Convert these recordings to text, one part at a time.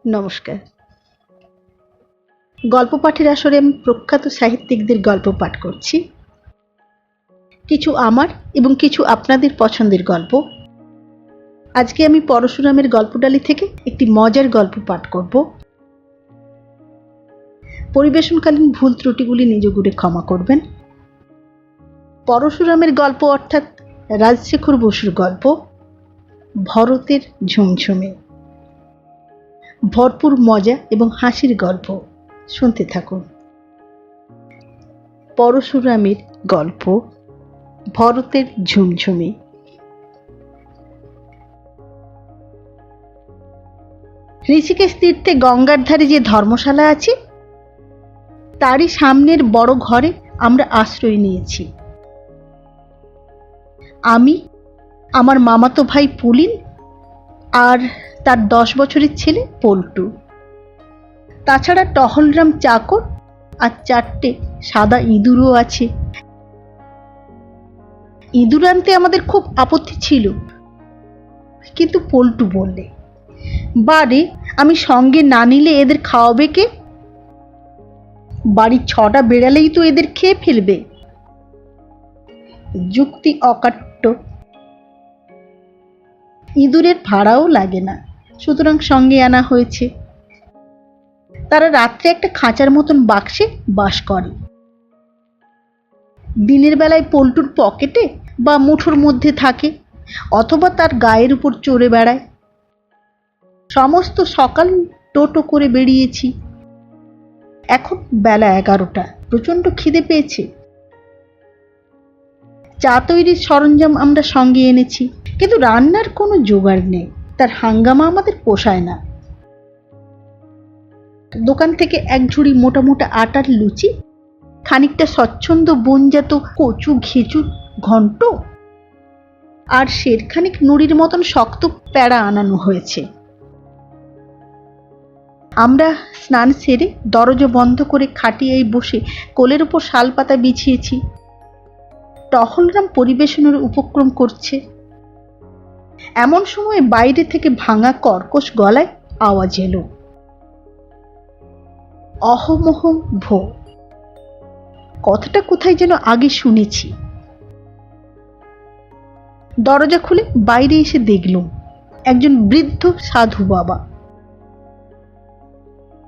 নমস্কার। গল্প পাঠের আসরে আমি প্রখ্যাত সাহিত্যিকদের গল্প পাঠ করছি। কিছু আমার এবং কিছু আপনাদের পছন্দের গল্প। আজকে আমি পরশুরামের গল্পডালি থেকে একটি মজার গল্প পাঠ করব। পরিবেশনকালীন ভুল ত্রুটিগুলি নিজ গুণে ক্ষমা করবেন। পরশুরামের গল্প অর্থাৎ রাজশেখর বসুর গল্প ভরতের ঝুমঝুমে। ভরপুর মজা এবং হাসির গল্প, শুনতে থাকুন। পরশুরামের গল্প ভরতের ঝুমঝুমে। ঋষিকেশ তীর্থে গঙ্গার ধারে যে ধর্মশালা আছে তারই সামনের বড় ঘরে আমরা আশ্রয় নিয়েছি। আমি, আমার মামাতো ভাই পুলিন আর তার 10 বছরের ছেলে পল্টু, তাছাড়া টহলরাম চাকর আর 4টে সাদা ইঁদুরও আছে। ইঁদুর আনতে আমাদের খুব আপত্তি ছিল, কিন্তু পল্টু বললে, বারে আমি সঙ্গে না নিলে এদের খাওয়াবে কে? বাড়ির 6টা বেড়ালেই তো এদের খেয়ে ফেলবে। যুক্তি অকাট্য। ইঁদুরের ভাড়াও লাগে না, সুতরাং সঙ্গে আনা হয়েছে। তারা রাত্রে একটা খাঁচার মতন বাক্সে বাস করে। দিনের বেলায় পল্টুর পকেটে বা মুঠোর মধ্যে থাকে, অথবা তার গায়ের উপর চড়ে বেড়ায়। সমস্ত সকাল টোটো করে বেরিয়েছি। এখন বেলা 11টা, প্রচন্ড খিদে পেয়েছে। চা তৈরির সরঞ্জাম আমরা সঙ্গে এনেছি, কিন্তু রান্নার কোনো জোগাড় নেই। তার হাঙ্গামা আমাদের পোষায় না। দোকান থেকে এক ঝুড়ি মোটা মোটা আটার লুচি, খানিকটা স্বচ্ছন্দ বনজাত কচু ঘেঁচু ঘন্ট আর সেরখানিক নুড়ির মতন শক্ত প্যাড়া আনানো হয়েছে। আমরা স্নান সেরে দরজা বন্ধ করে খাটিয়ায় বসে কোলের উপর শালপাতা বিছিয়েছি। টহলরাম পরিবেশনের উপক্রম করছে। এমন সময় বাইরে থেকে ভাঙা কর্কশ গলায় আওয়াজ এলো, অহমহম ভো। কথাটা কোথায় যেন আগে শুনেছি। দরজা খুলে বাইরে এসে দেখলুম একজন বৃদ্ধ সাধু বাবা।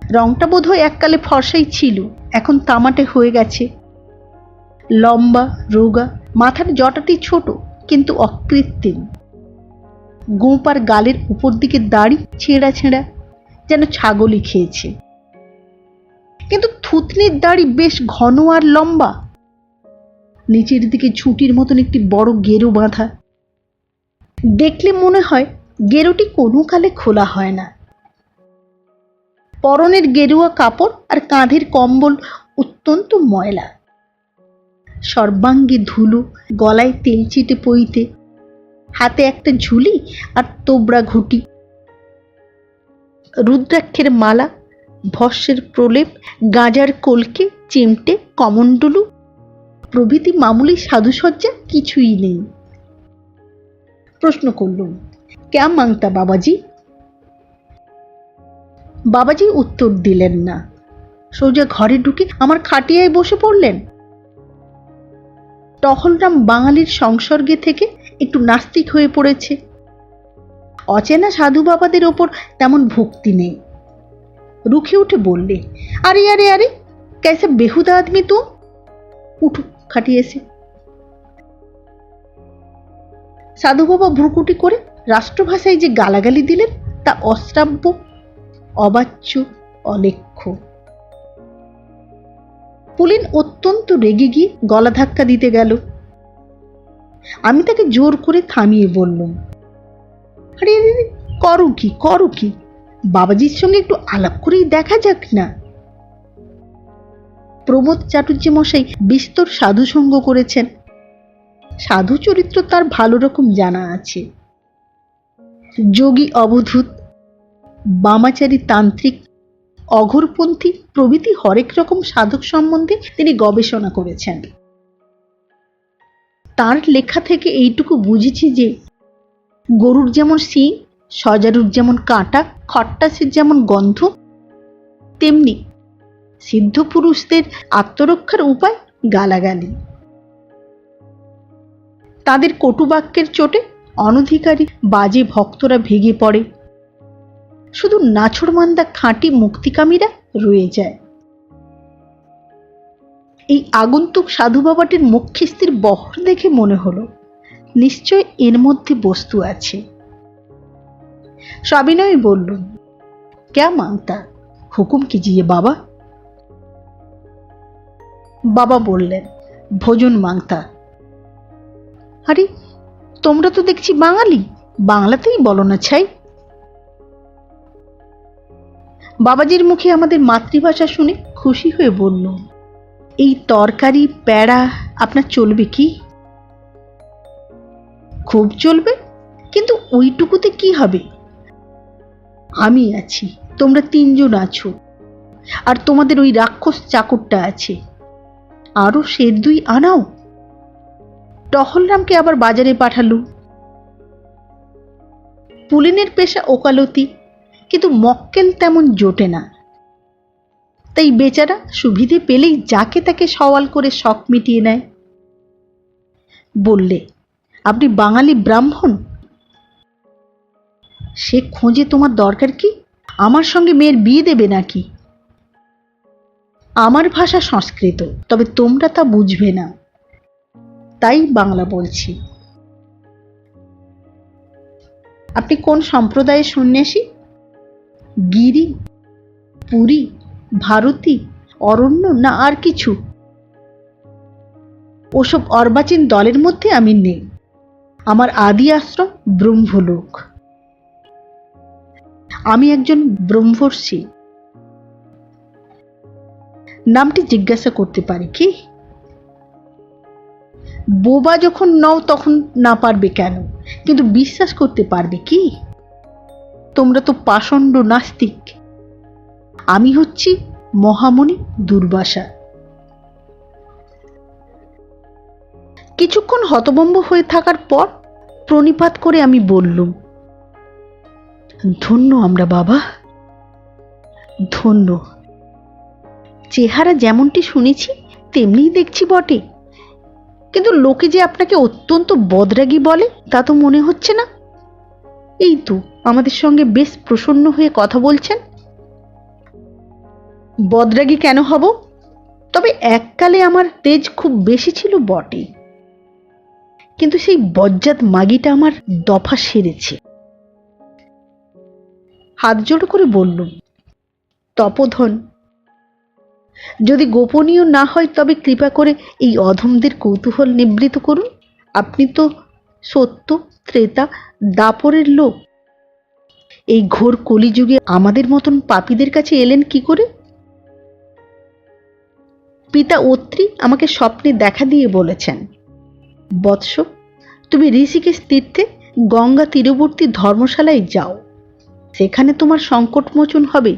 রংটা বোধহয় এককালে ফর্সাই ছিল, এখন তামাটে হয়ে গেছে। লম্বা রোগা, মাথার জটাটি ছোট কিন্তু অকৃত্রিম। গোঁপ আর গালের উপর দিকে দাড়ি ছেঁড়া ছেঁড়া, যেন ছাগলই খেয়েছে। কিন্তু থুতনির দাড়ি বেশ ঘন আর লম্বা। নিচের দিকে ছুটির মতন একটি বড় গেরো বাঁধা। দেখলে মনে হয় গেরোটি কোনো কালে খোলা হয় না। পরনের গেরুয়া কাপড় আর কাঁধের কম্বল অত্যন্ত ময়লা। সর্বাঙ্গে ধুলো, গলায় তেল চিটে পইতে, হাতে একটা ঝুলি আর তোবড়া ঘুটি। রুদ্রাক্ষের মালা, ভস্যের প্রলেপ, গাঁজার কলকে, চিমটে, কমণ্ডলু প্রভৃতি মামুলি সাধুসজ্জা কিছুই নেই। প্রশ্ন করলুম, ক্যা মাংতা বাবাজি? বাবাজি উত্তর দিলেন না, সোজা ঘরে ঢুকে আমার খাটিয়ায় বসে পড়লেন। টহলরাম বাঙালির সংসর্গে থেকে একটু নাস্তিক হয়ে পড়েছে। অচেনা সাধু বাবাদের ওপর তেমন ভক্তি নেই। রুখে উঠে বললে, আরে আরে আরে, कैसा बेहुदा आदमी तुम, উঠো খাটিয়ে এসে। সাধু বাবা ভ্রুকুটি করে রাষ্ট্রভাষায় যে গালাগালি দিলেন তা অশ্রাব্য, অবাচ্য, অলেখ্য। পুলিন অত্যন্ত রেগে গিয়ে গলা ধাক্কা দিতে গেল। আমি তাকে জোর করে থামিয়ে বললুম, আরে করো কি করো কি, বাবাজির সঙ্গে একটু আলাপ করেই দেখা যাক না। প্রমোদ চাটুর্য মশাই বিস্তর সাধু সঙ্গ করেছেন। সাধু চরিত্র তার ভালো রকম জানা আছে। যোগী অবধূত, বামাচারী তান্ত্রিক, অঘোরপন্থী প্রভৃতি হরেক রকম সাধক সম্বন্ধে তিনি গবেষণা করেছেন। তার লেখা থেকে এইটুকু বুঝেছি যে গরুর যেমন শিং সজারুর যেমন কাঁটা, খট্টাসের যেমন গন্ধ, তেমনি সিদ্ধ পুরুষদের আত্মরক্ষার উপায় গালাগালি। তাদের কটুবাক্যের চোটে অনধিকারী বাজে ভক্তরা ভেঙে পড়ে, শুধু নাছোড়বান্দা খাঁটি মুক্তিকামীরা রয়ে যায়। এই আগন্তুক সাধু বাবাটির মুখখিস্তির বহর দেখে মনে হলো নিশ্চয় এর মধ্যে বস্তু আছে। সবিনয় বলল, ক্যা মাংতা, হুকুম কিজিয়ে বাবা। বাবা বললেন, ভোজন মাংতা। আরে তোমরা তো দেখছি বাঙালি, বাংলাতেই বলো না ছাই। বাবাজির মুখে আমাদের মাতৃভাষা শুনে খুশি হয়ে বলল, এই তরকারি প্যাড়া আপনার চলবে কি? খুব চলবে, কিন্তু ওইটুকুতে কি হবে? আমি আছি, তোমরা 3 জন আছো, আর তোমাদের ওই রাক্ষস চাকরটা আছে, আরো সে 2 আনাও। টহলরামকে আবার বাজারে পাঠালু। পুলিনের পেশা ওকালতি, কিন্তু মক্কেল তেমন জোটে না, তাই বেচারা সুবিধে পেলেই যাকে তাকে সওয়াল করে শখ মিটিয়ে নেয়। বললে, আপনি বাঙালি ব্রাহ্মণ? সে খোঁজে তোমার দরকার কি? আমার সঙ্গে মেয়ের বিয়ে দেবে নাকি? আমার ভাষা সংস্কৃত, তবে তোমরা তা বুঝবে না, তাই বাংলা বলছি। আপনি কোন সম্প্রদায়ের সন্ন্যাসী? গিরি, পুরী, ভারতী, অরণ্য, না আর কিছু? ওসব অর্বাচীন দলের মধ্যে আমি নেই। আমার আদি আশ্রম ব্রহ্মলোক। আমি একজন ব্রহ্মর্ষি। নামটি জিজ্ঞাসা করতে পারি কি? বোবা যখন নও তখন না পারবে কেন, কিন্তু বিশ্বাস করতে পারবে কি? তোমরা তো পাষণ্ড নাস্তিক। আমি হচ্ছি মহামণি দুর্বাসা। কিছুক্ষণ হতভম্ব হয়ে থাকার পর প্রণিপাত করে আমি বললুম, ধন্য আমরা বাবা, ধন্য। চেহারা যেমনটি শুনেছি তেমনিই দেখছি বটে, কিন্তু লোকে যে আপনাকে অত্যন্ত বদরাগী বলে তা তো মনে হচ্ছে না। এই তো আমাদের সঙ্গে বেশ প্রসন্ন হয়ে কথা বলছেন। বদরাগী কেন হব? তবে এককালে আমার তেজ খুব বেশি ছিল বটে, কিন্তু সেই বজ্জাত মাগিটা আমার দফা সেরেছে। হাত জোড় করে বললুম, তপোধন, যদি গোপনীয় না হয় তবে কৃপা করে এই অধমদের কৌতূহল নিবৃত করুন। আপনি তো সত্য, ত্রেতা, দাপরের লোক। এই ঘোর কলিযুগে আমাদের মতন পাপীদের কাছে এলেন কি করে? পিতা অত্রি আমাকে স্বপ্নে দেখা দিয়ে বলেছেন, বৎস, তুমি ঋষিকেশ তীর্থে গঙ্গা তীরবর্তী ধর্মশালায় যাও, সেখানে তোমার সংকট মোচন হবে।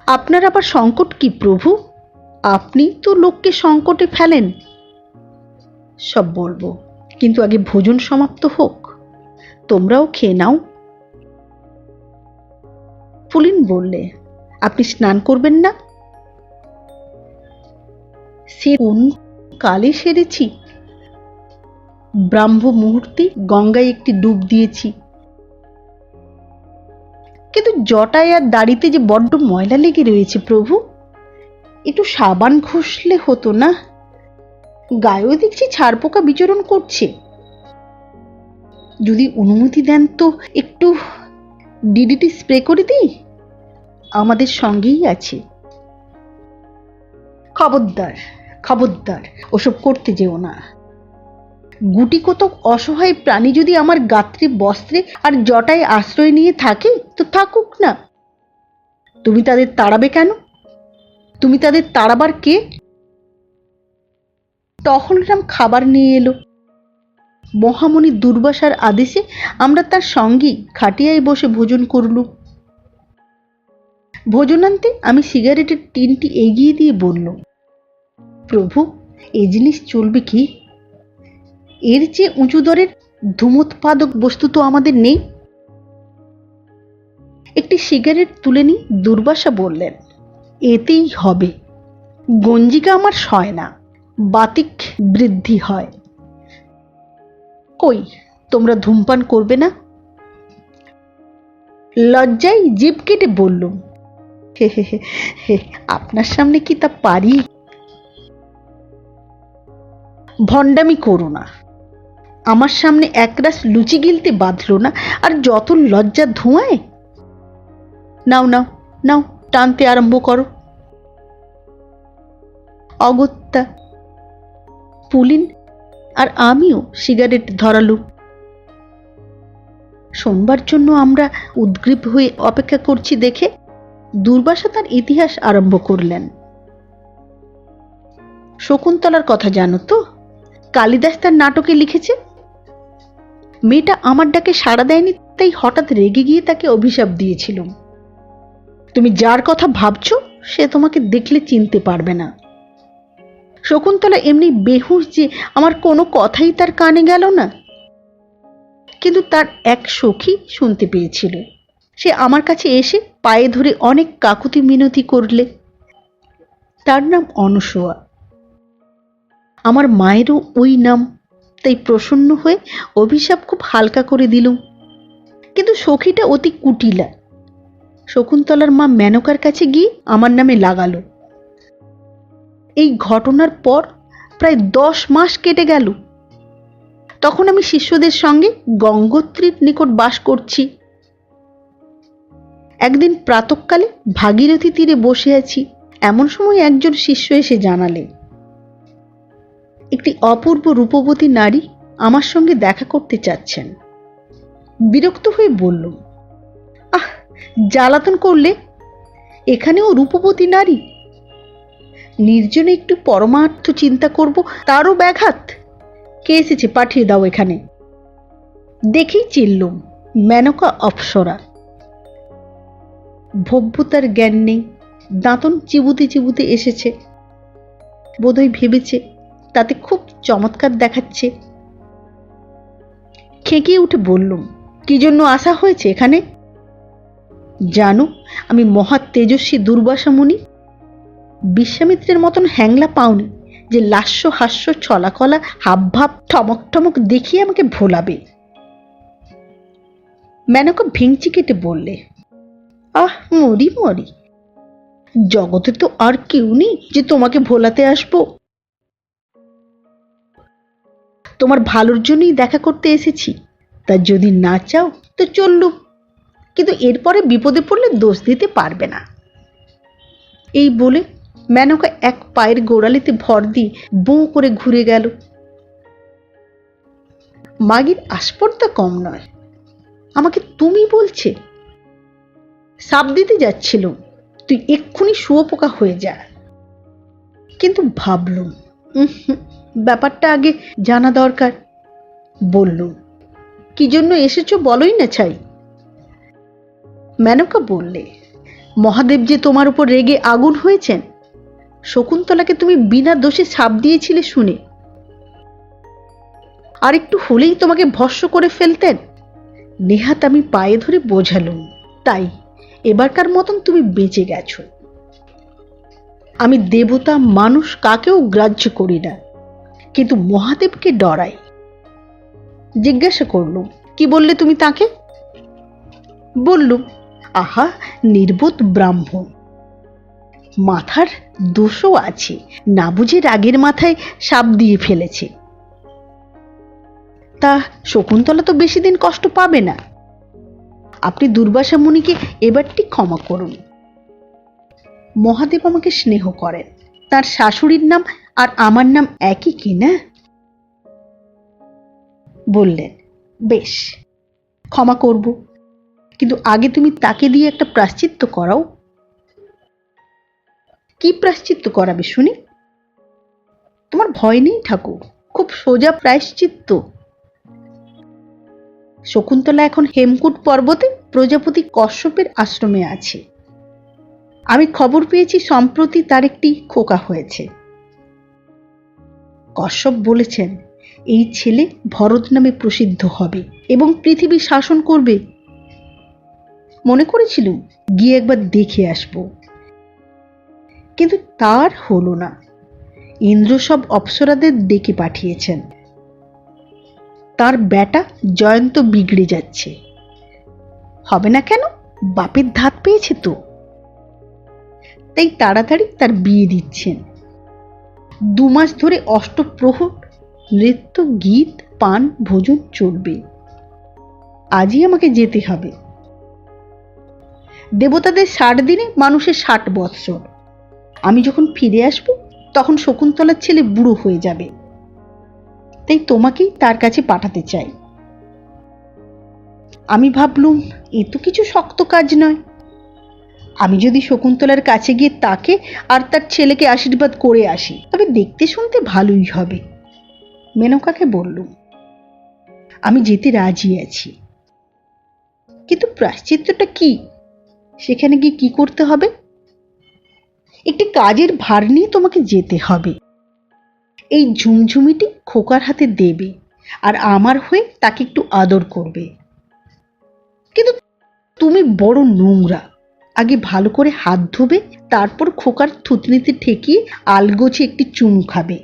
আপনার আবার সংকট কি প্রভু? আপনি তো লোককে সংকটে ফেলেন। সব বলবো, কিন্তু আগে ভোজন সমাপ্ত হোক, তোমরাও খেয়ে নাও। পুলিন বললে, আপনি স্নান করবেন না? সে কোন কালে সেরেছি। ব্রাহ্ম মুহূর্তে গঙ্গায় একটি ডুব দিয়েছি, কিন্তু জটায় আর দাড়িতে যে বড্ড ময়লা লেগে রয়েছে প্রভু, একটু সাবান ঘষলে হতো না? গায়েও দেখছি ছারপোকা বিচরণ করছে। যদি অনুমতি দেন তো একটু ডিডিটি স্প্রে করে দিই, আমাদের সঙ্গেই আছে। খবরদার, খবরদার, ওসব করতে যেও না। গুটি কতক অসহায় প্রাণী যদি আমার গাত্রে বস্ত্রে আর জটায় আশ্রয় নিয়ে থাকে তো থাকুক না। তুমি তাদের তাড়াবে কেন? তুমি তাদের তাড়াবার কে? টহলরাম খাবার নিয়ে এলো। মহামণি দুর্বাসার আদেশে আমরা তার সঙ্গী খাটিয়ায় বসে ভোজন করলুম। ভোজনান্তে আমি সিগারেটের টিনটি এগিয়ে দিয়ে বললুম, প্রভু, এই জিনিস চলবে কি? এর চেয়ে উঁচু দরের ধূমোৎপাদক বস্তু তো আমাদের নেই। একটি সিগারেট তুলে নিয়ে দুর্বাসা বললেন, এতেই হবে। গঞ্জিকা আমার সয় না, বাতিক বৃদ্ধি হয়। কই, তোমরা ধূমপান করবে না? লজ্জায় জিভ কেটে বললুম, হে হে হে হে, আপনার সামনে কি তা পারি? ভণ্ডামি করো না। আমার সামনে একরাশ লুচি গিলতে বাঁধলো না, আর যত লজ্জা ধোঁয়ায়। নাও নাও নাও, টানতে আরম্ভ করো। অগত্যা পুলিন আর আমিও সিগারেট ধরালুম। শোনবার জন্য আমরা উদ্গ্রীব হয়ে অপেক্ষা করছি দেখে দুর্বাসা তার ইতিহাস আরম্ভ করলেন। শকুন্তলার কথা জানো তো? কালিদাস তার নাটকে লিখেছে। মেয়েটা আমার ডাকে সাড়া দেয়নি, তাই হঠাৎ রেগে গিয়ে তাকে অভিশাপ দিয়েছিলাম। তুমি যার কথা ভাবছো সে তোমাকে দেখলে চিনতে পারবে না। শকুন্তলা এমনি বেহুশ যে আমার কোনো কথাই তার কানে গেল না, কিন্তু তার এক সখী শুনতে পেয়েছিল। সে আমার কাছে এসে পায়ে ধরে অনেক কাকুতি মিনতি করলে। তার নাম অনসূয়া। আমার মায়েরও ওই নাম, তাই প্রসন্ন হয়ে অভিশাপ খুব হালকা করে দিলুম। কিন্তু সখীটা অতি কুটিলা। শকুন্তলার মা মেনকার কাছে গিয়ে আমার নামে লাগালো। এই ঘটনার পর প্রায় 10 মাস কেটে গেল। তখন আমি শিষ্যদের সঙ্গে গঙ্গোত্রীর নিকট বাস করছি। একদিন প্রাতঃকালে ভাগীরথী তীরে বসে আছি, এমন সময় একজন শিষ্য এসে জানালে একটি অপূর্ব রূপবতী নারী আমার সঙ্গে দেখা করতে চাচ্ছেন। বিরক্ত হয়ে বললুম, আহ, জ্বালাতন করলে! এখানেও রূপবতী নারী! নির্জনে একটু পরমার্থ চিন্তা করব, তারও ব্যাঘাত! কে এসেছে, পাঠিয়ে দাও এখানে। দেখেই চিনলুম মেনকা অপ্সরা। ভব্যতার জ্ঞান নেই, দাঁতন চিবুতে চিবুতে এসেছে। বোধহয় ভেবেছে তাতে খুব চমৎকার দেখাচ্ছে। খেকিয়ে উঠে বললুম, কি জন্য আসা হয়েছে এখানে? জানো, আমি মহা তেজস্বী দুর্বাসা মুনি। বিশ্বামিত্রের মতন হ্যাংলা পাওনি যে লাস্য হাস্য ছলাকলা হাবভাব ঠমক ঠমক দেখিয়ে আমাকে ভোলাবে। মেনকা ভেঙচি কেটে বললে, আহ, মরি মরি! জগতে তো আর কেউ নেই যে তোমাকে ভোলাতে আসবো। তোমার ভালোর জন্যই দেখা করতে এসেছি, তা যদি না চাও তো চললুম, কিন্তু এরপরে বিপদে পড়লে দোষ দিতে পারবে না। এই বলে মেনকা এক পায়ের গোড়ালিতে ভর দিয়ে বোঁ করে ঘুরে গেল। মাগির আস্পর্ধা কম নয়, আমাকে তুমি বলছে। সাপ দিতে যাচ্ছিল, তুই এক্ষুনি শুয়োপোকা হয়ে যা। কিন্তু ভাবলুম, ব্যাপারটা আগে জানা দরকার। বললুম, কি জন্য এসেছো বলোই না ছাই। মেনকা বললে, মহাদেব যে তোমার উপর রেগে আগুন হয়েছেন। শকুন্তলাকে তুমি বিনা দোষে ছাপ দিয়েছিলে শুনে। আর একটু হলেই তোমাকে ভস্ম করে ফেলতেন। নেহাত আমি পায়ে ধরে বোঝালুম, তাই এবারকার মতন তুমি বেঁচে গেছো। আমি দেবতা মানুষ কাকেও গ্রাহ্য করি না, কিন্তু মহাদেবকে ডরাই। জিজ্ঞাসা করলুম, কি বললে তুমি তাকে? বললুম, আহা, নির্বোধ ব্রাহ্মণ। মাথার দোষও আছে, না বুঝে রাগের মাথায় সাপ দিয়ে ফেলেছে। তা শকুন্তলা তো বেশি দিন কষ্ট পাবে না। আপনি দুর্বাসা মুনিকে এবারটি ক্ষমা করুন। মহাদেব আমাকে স্নেহ করেন, তার শাশুড়ির নাম আর আমার নাম একই কি না? বললেন, বেশ, ক্ষমা করব, কিন্তু আগে তুমি তাকে দিয়ে একটা প্রায়শ্চিত্ত করাও। কি প্রায়শ্চিত্ত করাবে শুনি? তোমার ভয় নেই ঠাকুর, খুব সোজা প্রায়শ্চিত্ত। শকুন্তলা এখন হেমকূট পর্বতে প্রজাপতি কশ্যপের আশ্রমে আছে। আমি খবর পেয়েছি সম্প্রতি তার একটি খোকা হয়েছে। কশ্যপ বলেছেন এই ছেলে ভরত নামে প্রসিদ্ধ হবে এবং পৃথিবী শাসন করবে। মনে করেছিলুম গিয়ে একবার দেখে আসব, কিন্তু তার হলো না। ইন্দ্র সব অপ্সরাদের ডেকে পাঠিয়েছেন। তার বেটা জয়ন্ত বিগড়ে যাচ্ছে। হবে না কেন? বাপের ধাত পেয়েছে তো, তাই তাড়াতাড়ি তার বিয়ে দিচ্ছেন। 2 মাস ধরে অষ্টপ্রহর নৃত্য, গীত, পান, ভোজন চলবে। আজই আমাকে যেতে হবে। দেবতাদের 60 দিনে মানুষের 60 বৎসর। আমি যখন ফিরে আসব তখন শকুন্তলার ছেলে বুড়ো হয়ে যাবে। তাই তোমাকেই তার কাছে পাঠাতে চাই। আমি ভাবলুম এ তো কিছু শক্ত কাজ নয়। আমি যদি শকুন্তলার কাছে গিয়ে তাকে আর তার ছেলেকে আশীর্বাদ করে আসি, তবে দেখতে শুনতে ভালোই হবে। মেনকাকে বললুম, আমি যেতে রাজি আছি, কিন্তু প্রায়শ্চিত্তটা কি? সেখানে গিয়ে কি করতে হবে? একটি কাজের ভার নিয়ে তোমাকে যেতে হবে। এই ঝুমঝুমিটি খোকার হাতে দেবে আর আমার হয়ে তাকে একটু আদর করবে। কিন্তু তুমি বড় নোংরা। আগে ভালো করে হাত ধোবে, তারপর খোকার থুতনিতে ঠেকিয়ে আলগোছে একটি চুমু খাবে।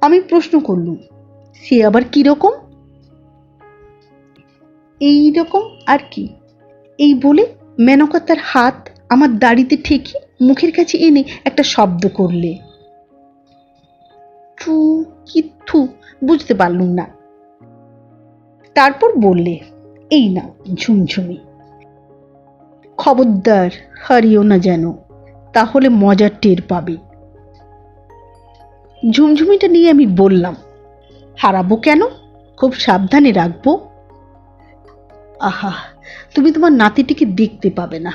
আমি প্রশ্ন করলুম, সে আবার কিরকম? এই রকম আর কি। এই বলে মেনকা তার হাত আমার দাড়িতে ঠেকিয়ে মুখের কাছে এনে একটা শব্দ করলে। টু কি থু বুঝতে পারলুম না। তারপর বললে, এই না ঝুমঝুমি, খবরদার হারিও না যেন, তাহলে মজার টের পাবে। ঝুমঝুমিটা নিয়ে আমি বললাম, হারাবো কেন, খুব সাবধানে রাখবো। আহা, তুমি তোমার নাতিটিকে দেখতে পাবে না,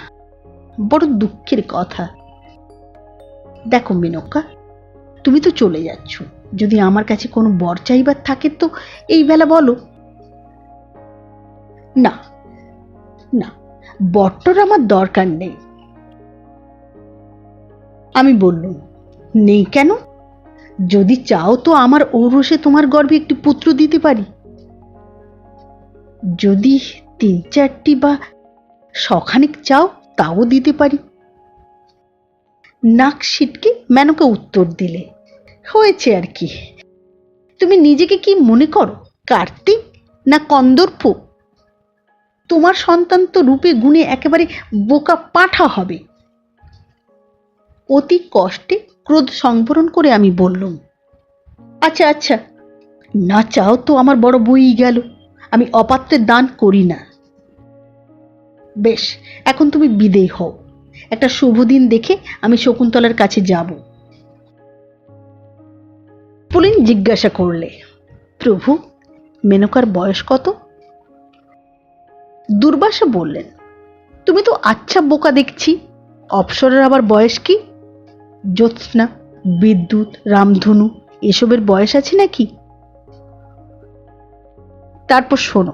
বড় দুঃখের কথা। দেখো মেনকা, তুমি তো চলে যাচ্ছ, যদি আমার কাছে কোনো বর চাইবার থাকে তো এই বেলা বলো। না না, বরটার আমার দরকার নেই। আমি বললুম, নেই কেন? যদি চাও তো আমার ঔরসে তোমার গর্ভে একটি পুত্র দিতে পারি। যদি 3-4টি বা শখানেক চাও তাও দিতে পারি। নাক সিটকে মেনকা উত্তর দিলে, হয়েছে আর কি। তুমি নিজেকে কি মনে করো, কার্তিক না কন্দর্প? তোমার সন্তান তো রূপে গুণে একেবারে বোকা পাঁঠা হবে। অতি কষ্টে ক্রোধ সংবরণ করে আমি বললুম, আচ্ছা আচ্ছা, না চাও তো আমার বড় বই গেল, আমি অপাত্রের দান করি না। বেশ, এখন তুমি বিদেয় হও। একটা শুভ দিন দেখে আমি শকুন্তলার কাছে যাব। পুলিন জিজ্ঞাসা করলে, প্রভু, মেনকার বয়স কত? দুর্বাসা বললেন, তুমি তো আচ্ছা বোকা দেখছি, অপ্সরার আবার বয়স কি? জ্যোৎস্না, বিদ্যুৎ, রামধনু এসবের বয়স আছে নাকি? তারপর শোনো।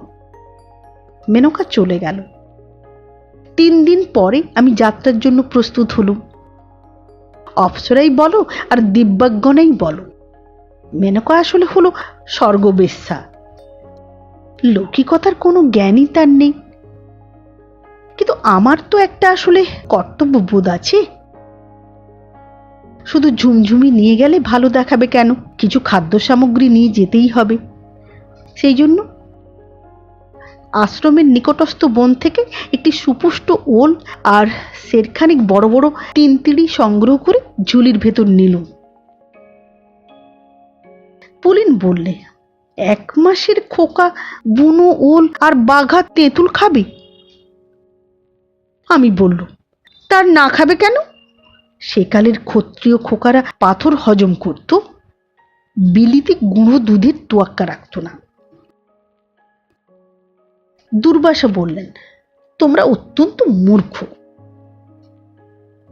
মেনকা চলে গেল। 3 দিন পরে আমি যাত্রার জন্য প্রস্তুত হলুম। অপ্সরাই বলো আর দিব্যাঙ্গনাই বলো, মেনকা আসলে হলো স্বর্গবেশ্যা। লৌকিকতার কোনো জ্ঞানই তার নেই। কিন্তু আমার তো একটা আসলে কর্তব্যবোধ আছে। শুধু ঝুমঝুমি নিয়ে গেলে ভালো দেখাবে কেন, কিছু খাদ্য সামগ্রী নিয়ে যেতেই হবে। সেই জন্য আশ্রমের নিকটস্থ বন থেকে একটি সুপুষ্ট ওল আর সেরখানিক বড় বড় তিনতিড়ি সংগ্রহ করে ঝুলির ভেতর নিলুম। পুলিন বললে, 1 মাসের খোকা বুনো ওল আর বাঘা তেঁতুল খাবে? আমি বললুম, তার না খাবে কেন? সেকালের ক্ষত্রিয় খোকারা পাথর হজম করত, বিলিতে গুঁড়ো দুধের তোয়াক্কা রাখত না। দুর্বাসা বললেন, তোমরা অত্যন্ত মূর্খ।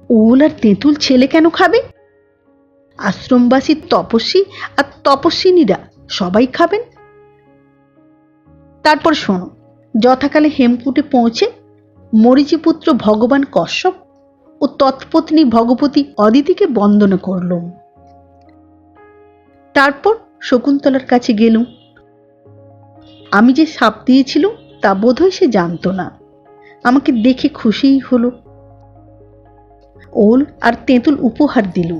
ওল আর তেঁতুল ছেলে কেন খাবে? আশ্রমবাসী তপস্বী আর তপস্বিনীরা সবাই খাবেন। তারপর শোনো, যথাকালে হেমকূটে পৌঁছে মরীচিপুত্র ভগবান কশ্যপ ও তৎপত্নী ভগবতী অদিতিকে বন্দনা করলুম। তারপর শকুন্তলার কাছে গেলুম। আমি যে শাপ দিয়েছিলুম তা বোধহয় সে জানতো না। আমাকে দেখে খুশিই হলো। ওল আর তেঁতুল উপহার দিল।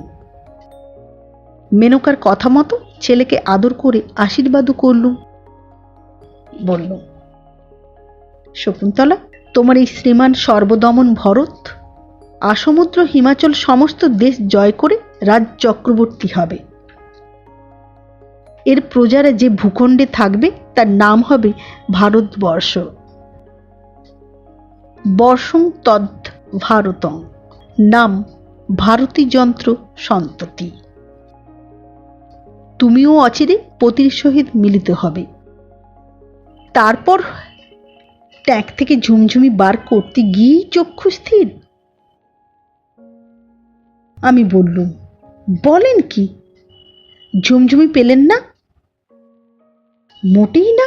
মেনকার কথা মতো ছেলেকে আদর করে আশীর্বাদও করলুম। বলল, শকুন্তলা, তোমার এই শ্রীমান সর্বদমন ভরত আসমুদ্র হিমাচল সমস্ত দেশ জয় করে রাজ চক্রবর্তী হবে। এর প্রজারা যে ভূখণ্ডে থাকবে তার নাম হবে ভারতবর্ষ। বর্ষং তদ ভারতং নাম ভারতী যন্ত্র সন্ততি। তুমিও অচিরে পতির সহিত মিলিত হবে। তারপর ট্যাঙ্ক থেকে ঝুমঝুমি বার করতে গিয়েই চক্ষু স্থির। আমি বললুম, বলেন কি, ঝুমঝুমি পেলেন না? মোটেই না।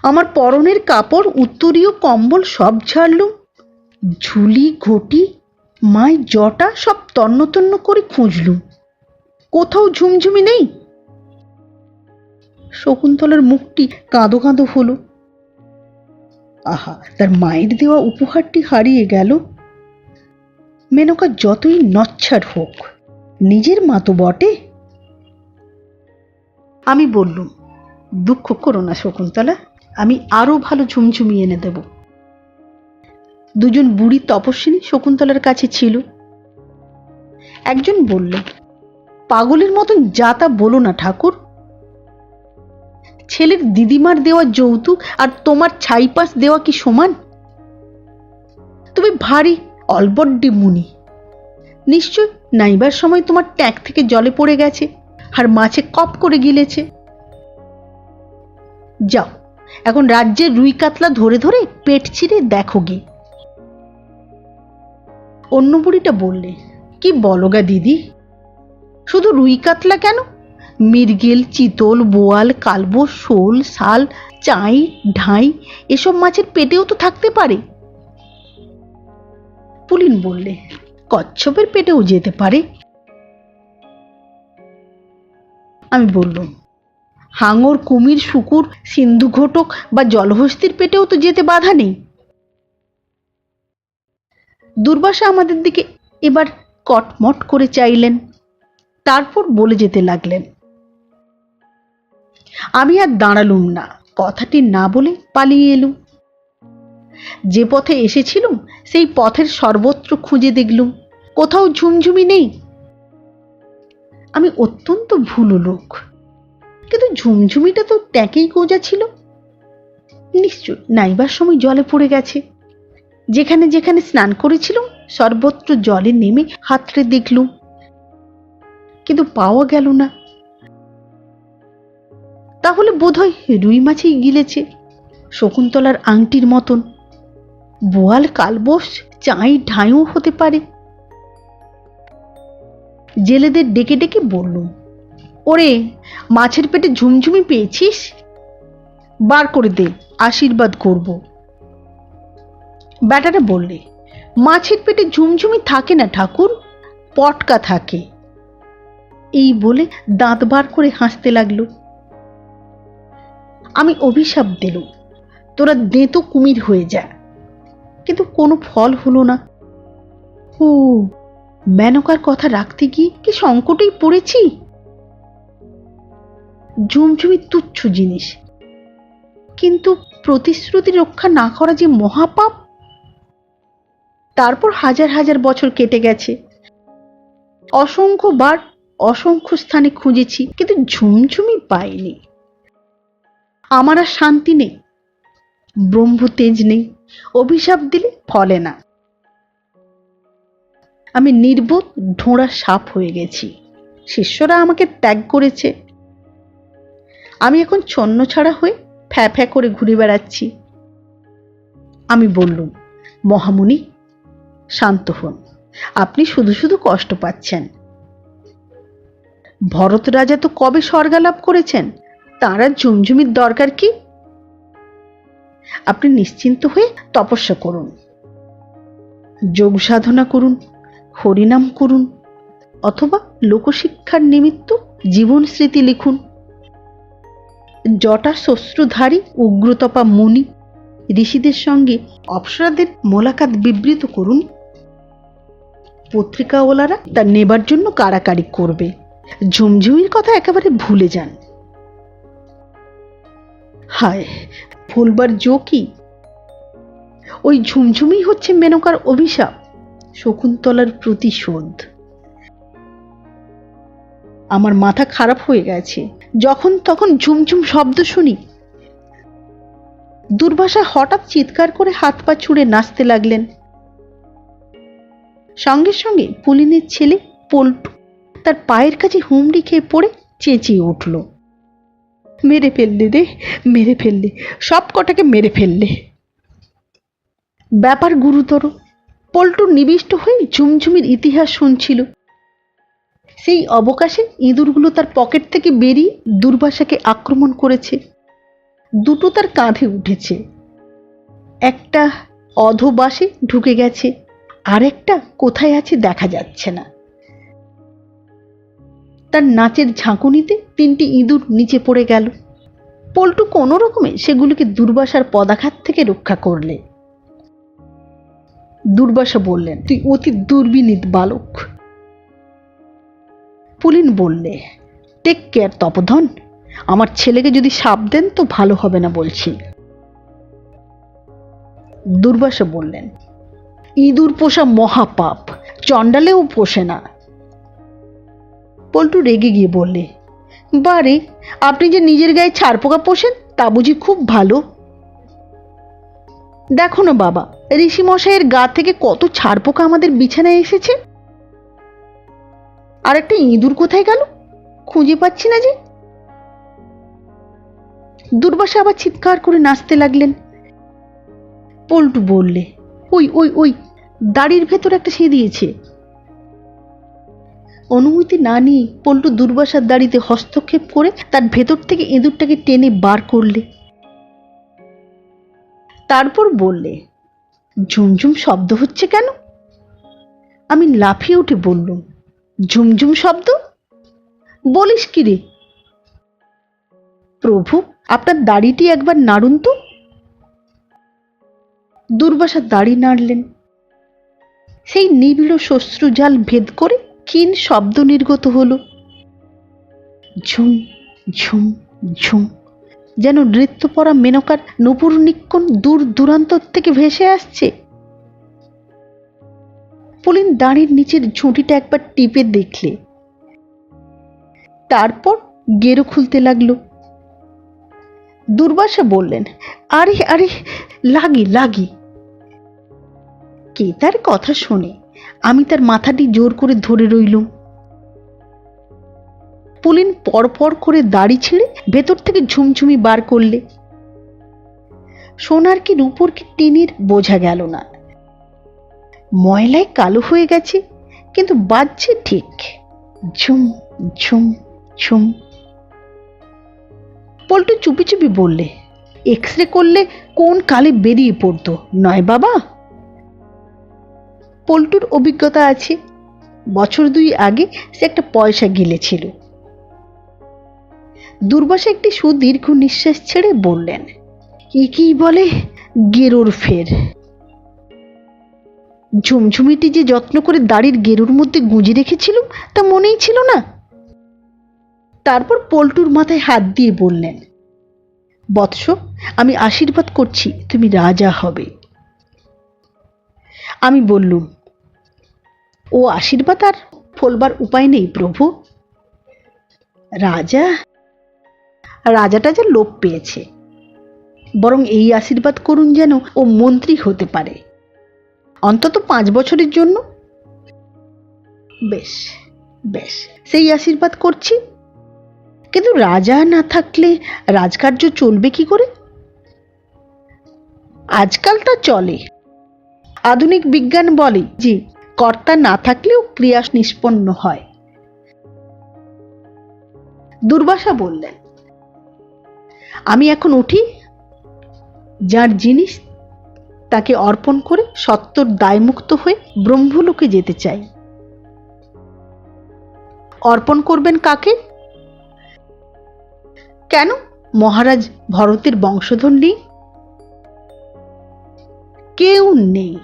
আমার পরনের কাপড়, উত্তরীয় কম্বল সব ঝাড়লুম। ঝুলি, ঘটি, মায় জটা সব তন্ন তন্ন করে খুঁজলুম, কোথাও ঝুমঝুমি নেই। শকুন্তলার মুখটি কাঁদো কাঁদো হলো। আহা, তার মায়ের দেওয়া উপহারটি হারিয়ে গেল। মেনকা যতই নচ্ছার হোক, নিজের মা তো বটে। আমি বললুম, দুঃখ করো না শকুন্তলা, আমি আরো ভালো ঝুমঝুমি এনে দেব। দুজন বুড়ি তপস্বিনী শকুন্তলার কাছে ছিল। একজন বলল, পাগলের মতন যা তা বলো না ঠাকুর। ছেলের দিদিমার দেওয়া যৌতুক আর তোমার ছাইপাশ দেওয়া কি সমান? তুমি ভারী অলবড্ডি মুনি। নিশ্চয় নাইবার সময় তোমার ট্যাঙ্ক থেকে জলে পড়ে গেছে আর মাছে কপ করে গিলেছে। যাও, এখন রাজ্যের রুই কাতলা ধরে ধরে পেট চিরে দেখো গে। অন্য বুড়িটা বললে, কি বলো গা দিদি, শুধু রুই কাতলা কেন, মৃগেল, চিতল, বোয়াল, কালবো, শোল, শাল, চাই, ঢাই এসব মাছের পেটেও তো থাকতে পারে। পুলিন বললে, কচ্ছপের পেটেও যেতে পারে। আমি বললুম, হাঙর, কুমির, শুকুর, সিন্ধু ঘটক বা জলহস্তির পেটেও তো যেতে বাধা নেই। দুর্বাসা আমাদের দিকে এবার কটমট করে চাইলেন, তারপর বলে যেতে লাগলেন। আমি আর দাঁড়ালুম না, কথাটি না বলে পালিয়ে এলুম। যে পথে এসেছিলুম সেই পথের সর্বত্র খুঁজে দেখলুম, কোথাও ঝুমঝুমি নেই। আমি অত্যন্ত ভুলো লোক, কিন্তু ঝুমঝুমিটা তো ট্যাঁকেই গোজা ছিল। নিশ্চয় নাইবার সময় জলে পড়ে গেছে। যেখানে যেখানে স্নান করেছিলুম সর্বত্র জলে নেমে হাতড়ে দেখলুম, কিন্তু পাওয়া গেল না। তাহলে বোধহয় রুই মাছেই গিলেছে, শকুন্তলার আংটির মতন। বোয়াল, কালবোস, চাই, ঢাইও হতে পারে। জেলেদের ডেকে ডেকে বললুম, ওরে, মাছের পেটে ঝুমঝুমি পেয়েছিস? বার করে দে, আশীর্বাদ করব। বেটারা বললে, মাছের পেটে ঝুমঝুমি থাকে না ঠাকুর, পটকা থাকে। এই বলে দাঁত বার করে হাসতে লাগলো। আমি অভিশাপ দিলুম, তোরা দেঁতো কুমির হয়ে যা, কিন্তু কোনো ফল হলো না। ও, মেনকার কথা রাখতে গিয়ে কি সংকটেই পড়েছি। ঝুমঝুমি তুচ্ছ জিনিস, কিন্তু প্রতিশ্রুতি রক্ষা না করা যে মহাপাপ। তারপর হাজার হাজার বছর কেটে গেছে, অসংখ্যবার অসংখ্য স্থানে খুঁজেছি, কিন্তু ঝুমঝুমি পাইনি। আমার আর শান্তি নেই, ব্রহ্মতেজ নেই, অভিশাপ দিলে ফলে না। আমি নির্বোধ ঢোঁড়া সাপ হয়ে গেছি, শিষ্যরা আমাকে ত্যাগ করেছে। আমি এখন ছন্ন ছাড়া হয়ে ফ্যা ফ্যা করে ঘুরে বেড়াচ্ছি। আমি বললুম, মহামুনি শান্ত হন, আপনি শুধু শুধু কষ্ট পাচ্ছেন। ভরত রাজা তো কবে স্বর্গালাভ করেছেন, তাঁর আর ঝুমঝুমির দরকার কি? আপনি নিশ্চিন্ত হয়ে তপস্যা করুন, যোগ সাধনা করুন, হরিনাম করুন, অথবা লোকশিক্ষার নিমিত্ত জীবন স্মৃতি লিখুন। জটা শ্বশ্রুধারী উগ্রতপা মুনি ঋষিদের সঙ্গে অপ্সরাদের মোলাকাত বিবৃত করুন। পত্রিকাওয়ালারা তা নেবার জন্য কাড়াকাড়ি করবে। ঝুমঝুমির কথা একেবারে ভুলে যান। হায়, ভুলবার জো কি? ওই ঝুমঝুমি হচ্ছে মেনকার অভিশাপ, শকুন্তলার প্রতিশোধ। আমার মাথা খারাপ হয়ে গেছে। যখন তখন ঝুমঝুম শব্দ শুনি। দুর্বাসা হঠাৎ চিৎকার করে হাত পা ছুড়ে নাচতে লাগলেন। সঙ্গে সঙ্গে পুলিনের ছেলে পল্টু তার পায়ের কাছে হুমড়ি খেয়ে পড়ে চেঁচিয়ে উঠল, মেরে ফেললে রে, মেরে ফেললে, সব কটাকে মেরে ফেললে। ব্যাপার গুরুতর। পল্টু নিবিষ্ট হয়ে ঝুমঝুমির ইতিহাস শুনছিল। সেই অবকাশে ইঁদুরগুলো তার পকেট থেকে বেরিয়ে দুর্বাসাকে আক্রমণ করেছে। দুটো তার কাঁধে উঠেছে। একটা অধোবাসে ঢুকে গেছে, আর একটা কোথায় আছে দেখা যাচ্ছে না। তার নাচের ঝাঁকুনিতে 3টি ইঁদুর নিচে পড়ে গেল। পল্টু কোনো রকমে সেগুলিকে দুর্বাসার পদাঘাত থেকে রক্ষা করলে। দুর্বাসা বললেন, তুই অতি দুর্বিনীত বালক। পুলিন বললে, টেক কেয়ার তপোধন, আমার ছেলেকে যদি সাপ দেন তো ভালো হবে না বলছি। দুর্বাসা বললেন, ইঁদুর পোষা মহাপাপ, চণ্ডালেও পোষে না। পল্টু রেগে গিয়ে বললে, বারে, আপনি যে নিজের গায়ে ছারপোকা পোষেন তা বুঝি খুব ভালো? দেখো না বাবা, ঋষি মশাইয়ের গা থেকে কত ছারপোকা আমাদের বিছানায় এসেছে। আর একটা ইঁদুর কোথায় গেল, খুঁজে পাচ্ছি না যে। দুর্বাসা আবার চিৎকার করে নাচতে লাগলেন। পল্টু বললে, ওই ওই ওই দাড়ির ভেতর একটা সে দিয়েছে। অনুমতি না নিয়ে পল্টু দুর্বাসার দাড়িতে হস্তক্ষেপ করে তার ভেতর থেকে ইঁদুরটাকে টেনে বার করলে। তারপর বললে, ঝুমঝুম শব্দ হচ্ছে কেন? আমি লাফিয়ে উঠে বললুম, ঝুমঝুম শব্দ? বলিস কি রে? প্রভু, আপনার দাড়িটি একবার নাড়ুন তো। দুর্বাসা দাড়ি নাড়লেন। সেই নিবিড় শ্বশ্রুজাল ভেদ করে ক্ষীণ শব্দ নির্গত হলো, ঝুম ঝুম ঝুম, যেন নৃত্য পরা মেনকার নূপুর নিক্কণ দূর দূরান্তর থেকে ভেসে আসছে। পুলিন দাড়ির নিচের ঝুঁটিটা একবার টিপে দেখলে, তারপর গেরো খুলতে লাগলো। দুর্বাসা বললেন, আরে আরে, লাগি লাগি। কে তার কথা শোনে? আমি তার মাথাটি জোর করে ধরে রইলুম। পুলিন পরপর করে দাড়ি ছিঁড়ে ভেতর থেকে ঝুমঝুমি বার করলে। সোনার কি রূপোর কি টিনের বোঝা গেল না। ময়লায় কালো হয়ে গেছে, কিন্তু বাজছে ঠিক, ঝুম ঝুম ঝুম। পল্টু চুপি চুপি বললে, এক্স-রে করলে কোন কালে বেরিয়ে পড়তো নয় বাবা? পল্টুর অভিজ্ঞতা আছে। বছর 2 আগে সে একটা পয়সা গিলেছিল। দুর্বাসা একটি সুদীর্ঘ নিঃশ্বাস ছেড়ে বললেন, একেই বলে গেরোর ফের। ঝুমঝুমিটি যে যত্ন করে দাড়ির গেরোর মধ্যে গুঁজে রেখেছিলুম তা মনেই ছিল না। তারপর পল্টুর মাথায় হাত দিয়ে বললেন, বৎস, আমি আশীর্বাদ করছি তুমি রাজা হবে। আমি বললুম, ও আশীর্বাদ আর ফলবার উপায় নেই প্রভু। রাজাটা যা লোভ পেয়েছে, বরং এই আশীর্বাদ করুন যেন ও মন্ত্রী হতে পারে, অন্তত 5 বছরের জন্য। বেশ বেশ, সেই আশীর্বাদ করছি। কিন্তু রাজা না থাকলে রাজকার্য চলবে কি করে? আজকালটা চলে। আধুনিক বিজ্ঞান বলে যে কর্তা না থাকলেও ক্রিয়া নিষ্পন্ন হয়। দুর্বাসা বললেন, আমি এখন উঠি। যার জিনিস তাকে অর্পণ করে সত্তর দায়মুক্ত হয়ে ব্রহ্মলোকে যেতে চাই। অর্পণ করবেন কাকে? কেন, মহারাজ ভরতের বংশধর নেই? কেউ নেই।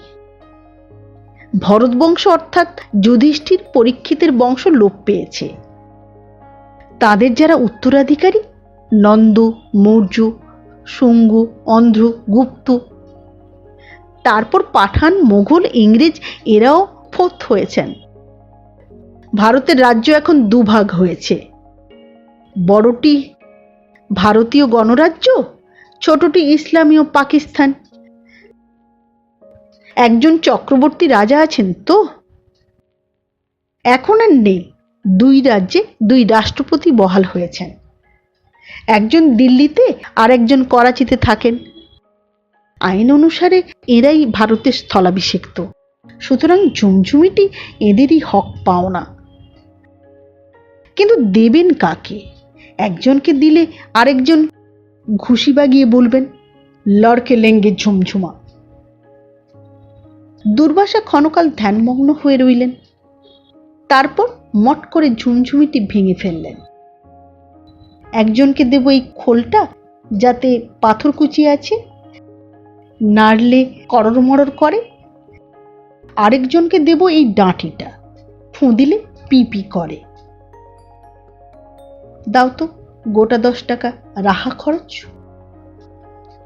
ভরতবংশ অর্থাৎ যুধিষ্ঠির পরীক্ষিতের বংশ লোপ পেয়েছে। তাদের যারা উত্তরাধিকারী, নন্দ, মৌর্য, শুঙ্গ, অন্ধ্র, গুপ্ত, তারপর পাঠান, মোগল, ইংরেজ, এরাও ফোর্থ হয়েছেন। ভারতের রাজ্য এখন দুভাগ হয়েছে, বড়টি ভারতীয় গণরাজ্য, ছোটটি ইসলামীয় পাকিস্তান। একজন চক্রবর্তী রাজা আছেন তো? এখন আর নেই। দুই রাজ্যে দুই রাষ্ট্রপতি বহাল হয়েছেন, একজন দিল্লিতে আর একজন করাচিতে থাকেন। আইন অনুসারে এরাই ভারতের স্থলাভিষিক্ত, সুতরাং ঝুমঝুমিটি এদেরই হক পাওনা। কিন্তু দেবেন কাকে? একজনকে দিলে আরেকজন ঘুষি বাগিয়ে বলবেন, লড়কে লেঙ্গে ঝুমঝুমা। দুর্বাসা ক্ষণকাল ধ্যানমগ্ন হয়ে রইলেন, তারপর মট করে ঝুমঝুমিটি ভেঙে ফেললেন। একজনকে দেব এই খোলটা, যাতে পাথরকুচি আছে, নাড়লে করর মরর করে। আরেকজনকে দেব এই ডাঁটিটা, ফুঁ দিলে পিপি করে। দাও তো গোটা 10 টাকা, রাহা খরচ।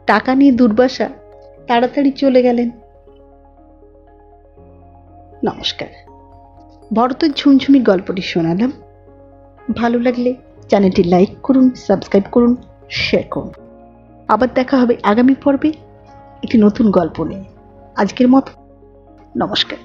টাকা নিয়ে দুর্বাসা তাড়াতাড়ি চলে গেলেন। নমস্কার। ভরতের ঝুমঝুমি গল্পটি শোনালাম। ভালো লাগলে চ্যানেলটি লাইক করুন, সাবস্ক্রাইব করুন, শেয়ার করুন। আবার দেখা হবে আগামী পর্বে একটি নতুন গল্প নিয়ে। আজকের মতো নমস্কার।